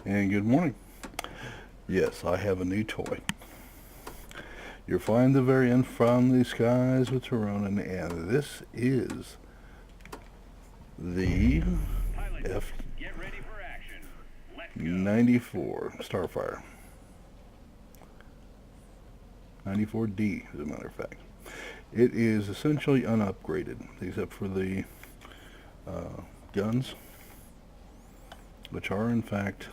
And good morning. Yes, I have a new toy. You'll find the variant from the skies with Tironan, and this is the F-94 Starfire. 94D, as a matter of fact. It is essentially unupgraded, except for the guns, which are in fact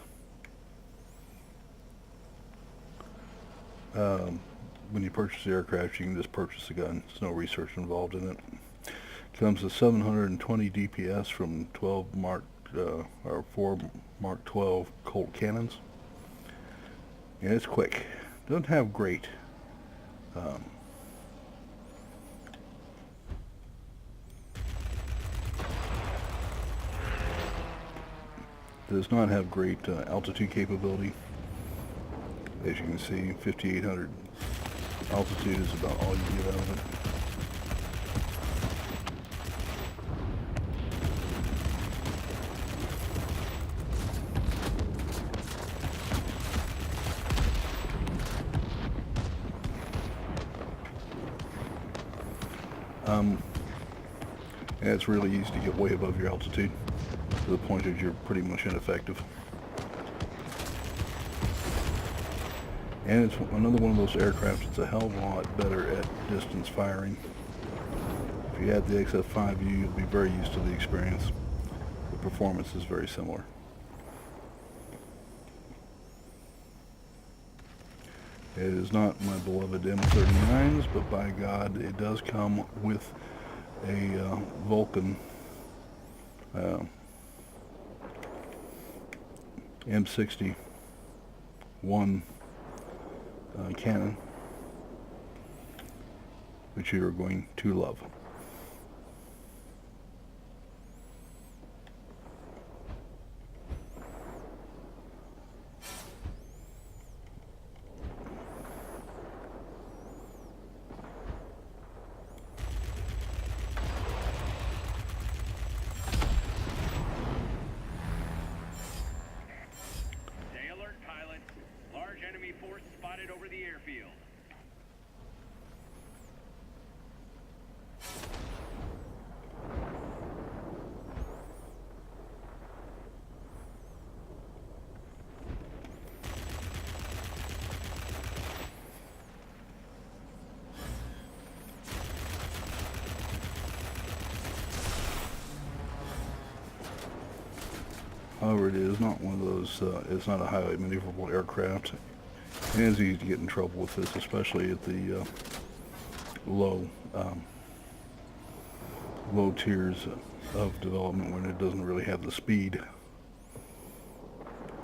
when you purchase the aircraft, you can just purchase the gun. There's no research involved in it. Comes with 720 DPS from 12 Mark or 4 Mark 12 Colt cannons, and it's quick. Doesn't have great does not have great altitude capability. As you can see, 5,800 altitude is about all you get out of it. And it's really easy to get way above your altitude to the point that you're pretty much ineffective. And it's another one of those aircraft that's a hell of a lot better at distance firing. If you had the XF5U, you'll be very used to the experience. The performance is very similar. It is not my beloved M39s, but by God, it does come with a Vulcan M61 cannon, which you are going to love. Stay alert, pilots. Large enemy force spotted over the airfield. However, it is not one of those, it's not a highly maneuverable aircraft. It is easy to get in trouble with this, especially at the low tiers of development when it doesn't really have the speed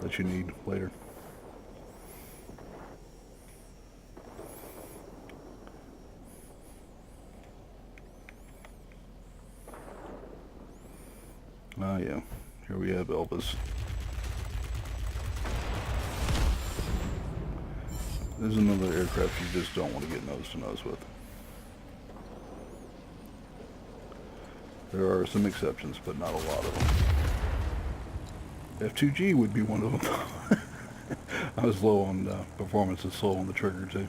that you need later. Yeah, here we have Elvis. This is another aircraft you just don't want to get nose to nose with. There are some exceptions, but not a lot of them. F2G would be one of them. I was low on performance and slow on the trigger too.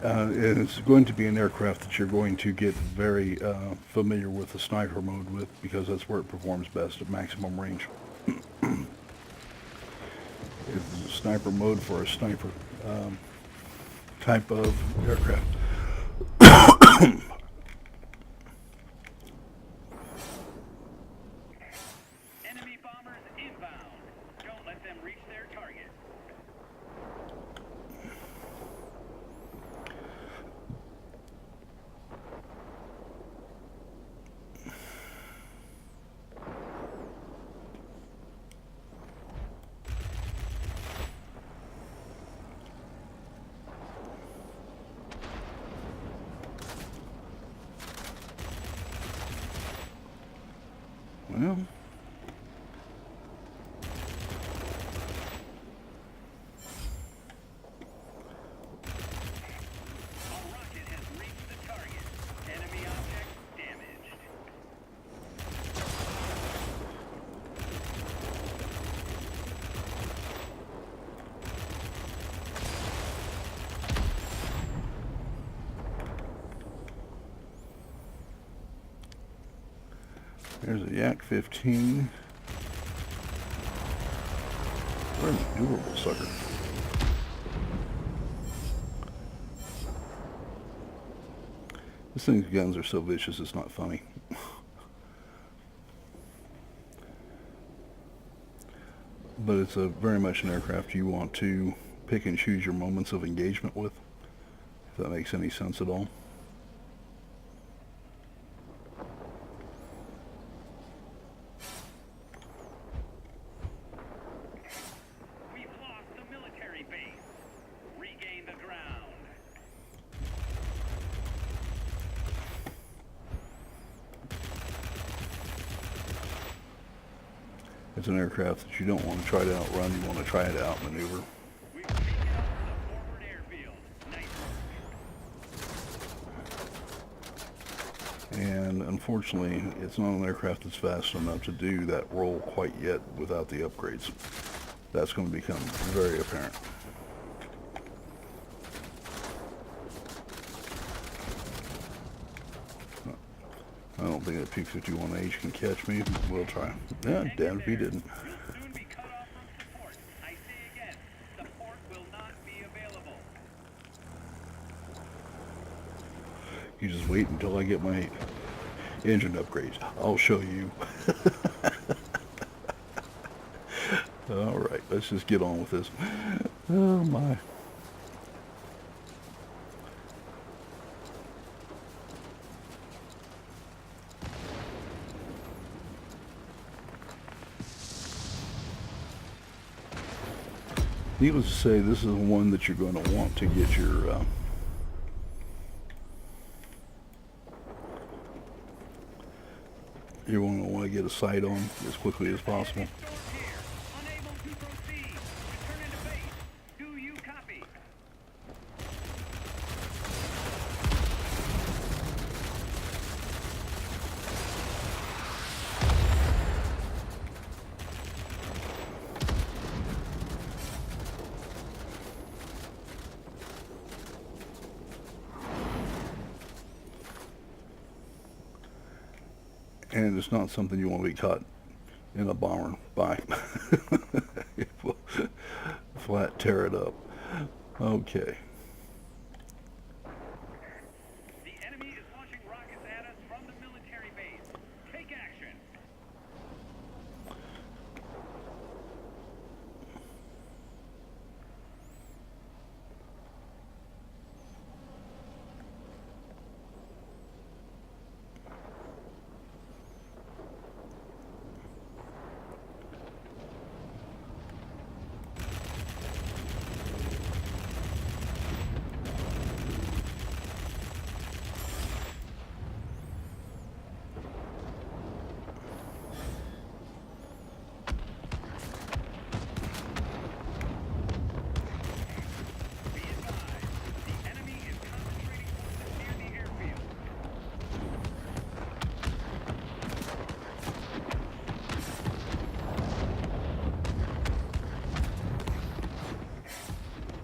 And it's going to be an aircraft that you're going to get very familiar with the sniper mode with, because that's where it performs best at maximum range. It's a sniper mode for a sniper type of aircraft. Enemy bombers inbound. Don't let them reach their target. Well, There's a Yak-15. Very maneuverable sucker. This thing's guns are so vicious it's not funny. But it's a very much an aircraft you want to pick and choose your moments of engagement with, if that makes any sense at all. We've lost the military base. Regain the ground. It's an aircraft that you don't want to try to outrun, you want to try it to outmaneuver. We've taken over the forward airfield. Nice work. And unfortunately, it's not an aircraft that's fast enough to do that role quite yet without the upgrades. That's going to become very apparent. I don't think that P-51H can catch me. We'll try. Yeah, damn if he didn't. We'll soon be cut off from support. I say again, support will not be available. You just wait until I get my engine upgrades. I'll show you. Alright, let's just get on with this. Oh my. Needless to say, this is one that you're going to want to get your you're going to want to get a sight on as quickly as possible. Storm here. Unable to proceed. Return into base. Do you copy? And it's not something you want to be caught in a bomber by. It will flat tear it up. Okay. The enemy is launching rockets at us from the military base. Take action. Be advised, the enemy is concentrating forces near the airfield.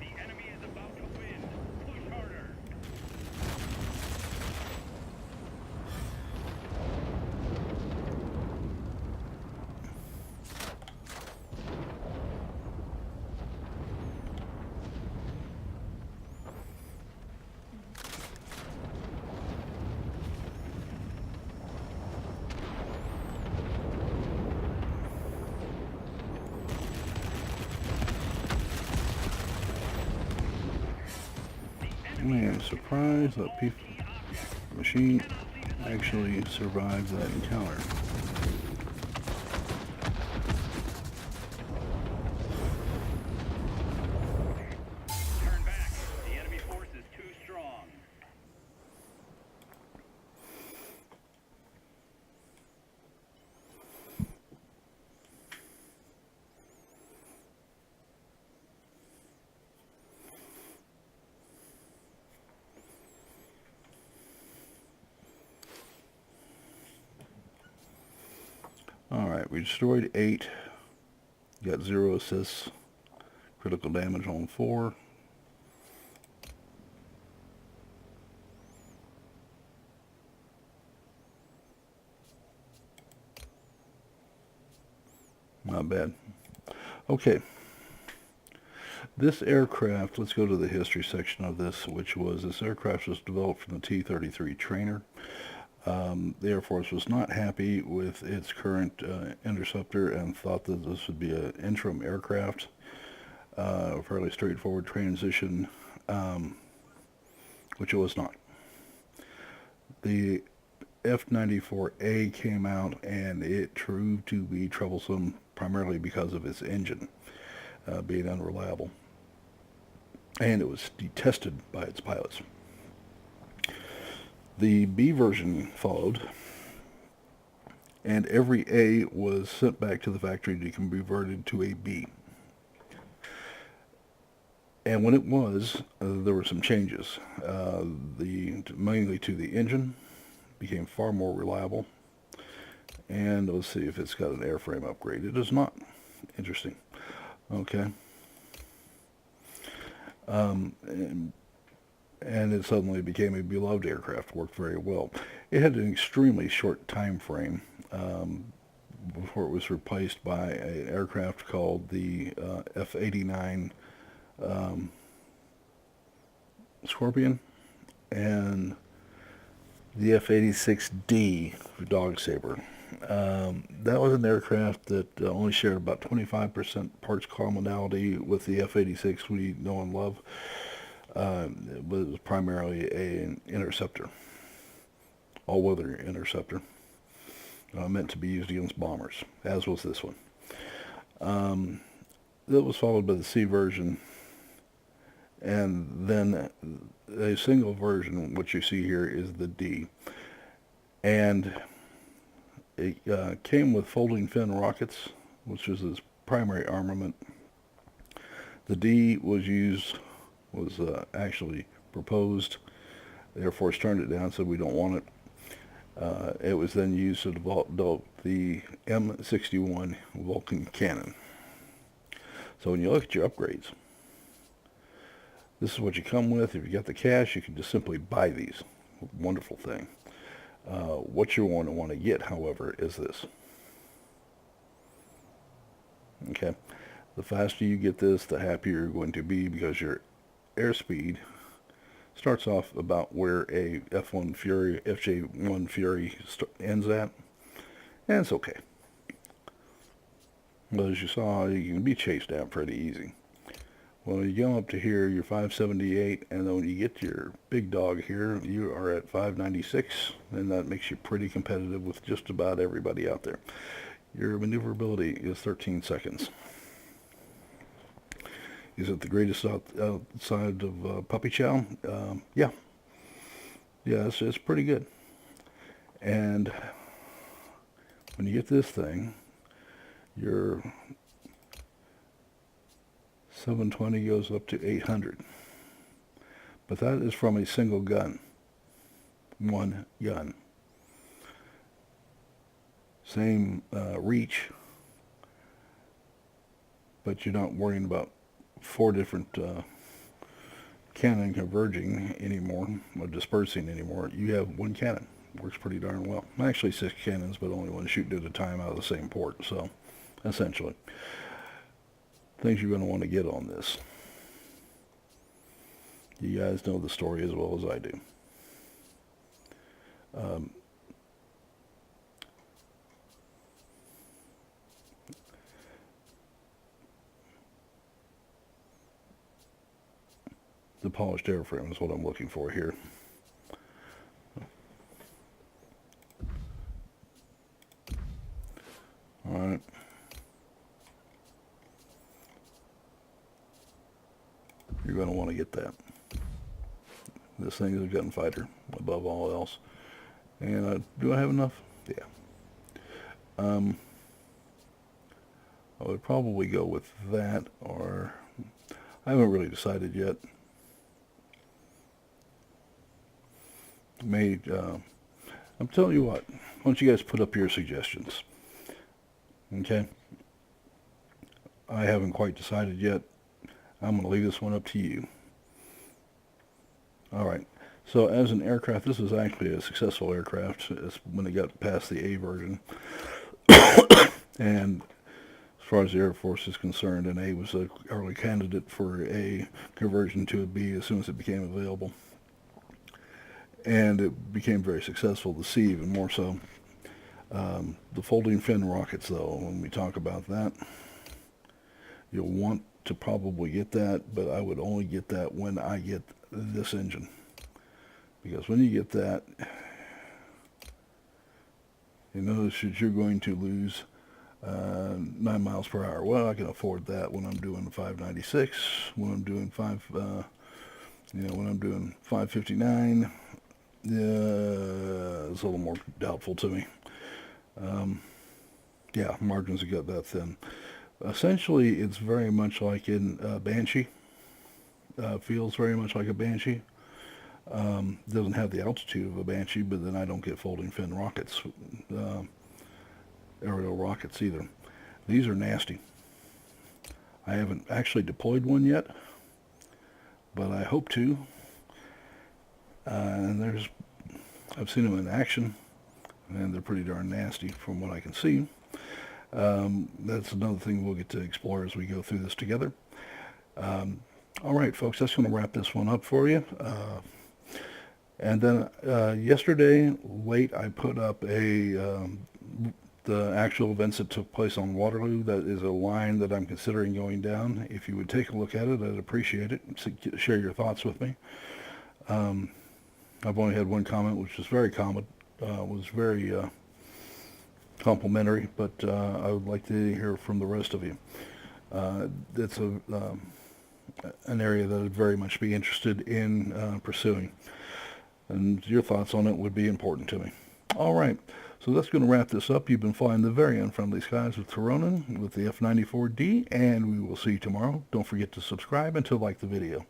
The enemy is about to win. Push harder. Man, surprised that machine actually survived that encounter. Turn back. The enemy force is too strong. Alright, we destroyed 8. Got 0 assists. Critical damage on 4. Not bad. Okay. This aircraft, let's go to the history section of this, this aircraft was developed from the T-33 trainer. The Air Force was not happy with its current interceptor and thought that this would be an interim aircraft, a fairly straightforward transition, which it was not. The F-94A came out and it proved to be troublesome primarily because of its engine being unreliable, and it was detested by its pilots. The B version followed, and every A was sent back to the factory to be converted to a B. And when it was, there were some changes. Mainly to the engine, became far more reliable. And let's see if it's got an airframe upgrade. It does not. Interesting. Okay. And it suddenly became a beloved aircraft. Worked very well. It had an extremely short time frame before it was replaced by an aircraft called the F-89 Scorpion and the F-86D Dog Saber. That was an aircraft that only shared about 25% parts commonality with the F-86 we know and love. It was primarily an interceptor, all-weather interceptor, meant to be used against bombers, as was this one. That was followed by the C version, and then a single version, what you see here is the D. And it came with folding fin rockets, which was its primary armament. The D was actually proposed. The Air Force turned it down, said we don't want it. It was then used to develop the M61 Vulcan cannon. So when you look at your upgrades, this is what you come with. If you got the cash, you can just simply buy these. Wonderful thing. What you're going to want to get, however, is this. Okay. The faster you get this, the happier you're going to be, because your airspeed starts off about where a F1 Fury, FJ1 Fury ends at, and it's okay. But as you saw, you can be chased down pretty easy. Well, you go up to here, you're 578, and then when you get to your big dog here, you are at 596, and that makes you pretty competitive with just about everybody out there. Your maneuverability is 13 seconds. Is it the greatest outside of Puppy Chow? Yeah. Yeah, it's pretty good. And when you get this thing, your 720 goes up to 800. But that is from a single gun. One gun. Same reach, but you're not worrying about 4 different cannon converging anymore, or dispersing anymore. You have one cannon. Works pretty darn well. Actually 6 cannons, but only one shooting at a time out of the same port. So, essentially, things you're going to want to get on this. You guys know the story as well as I do. The polished airframe is what I'm looking for here. Alright. You're going to want to get that. This thing is a gunfighter above all else. And do I have enough? Yeah. I would probably go with that, or I haven't really decided yet. I'm telling you what, why don't you guys put up your suggestions? Okay? I haven't quite decided yet. I'm going to leave this one up to you. Alright, so as an aircraft, this is actually a successful aircraft. It's when it got past the A version. And as far as the Air Force is concerned, and A was an early candidate for a conversion to a B as soon as it became available. And it became very successful, the C even more so. The folding fin rockets, though, when we talk about that, you'll want to probably get that, but I would only get that when I get this engine. Because when you get that, you notice that you're going to lose 9 miles per hour. Well, I can afford that when I'm doing 596, when I'm doing when I'm doing 559. It's a little more doubtful to me. Yeah, margins have got that thin. Essentially, it's very much like in Banshee. Feels very much like a Banshee. Doesn't have the altitude of a Banshee, but then I don't get folding fin rockets, aerial rockets either. These are nasty. I haven't actually deployed one yet, but I hope to. And I've seen them in action, and they're pretty darn nasty from what I can see. That's another thing we'll get to explore as we go through this together. All right, folks, that's going to wrap this one up for you. And then yesterday, late, I put up the actual events that took place on Waterloo. That is a line that I'm considering going down. If you would take a look at it, I'd appreciate it. Share your thoughts with me. I've only had one comment, which was very complimentary, but I would like to hear from the rest of you. It's an area that I'd very much be interested in pursuing, and your thoughts on it would be important to me. All right, so that's going to wrap this up. You've been flying the very unfriendly skies with Tironan with the F-94D, and we will see you tomorrow. Don't forget to subscribe and to like the video.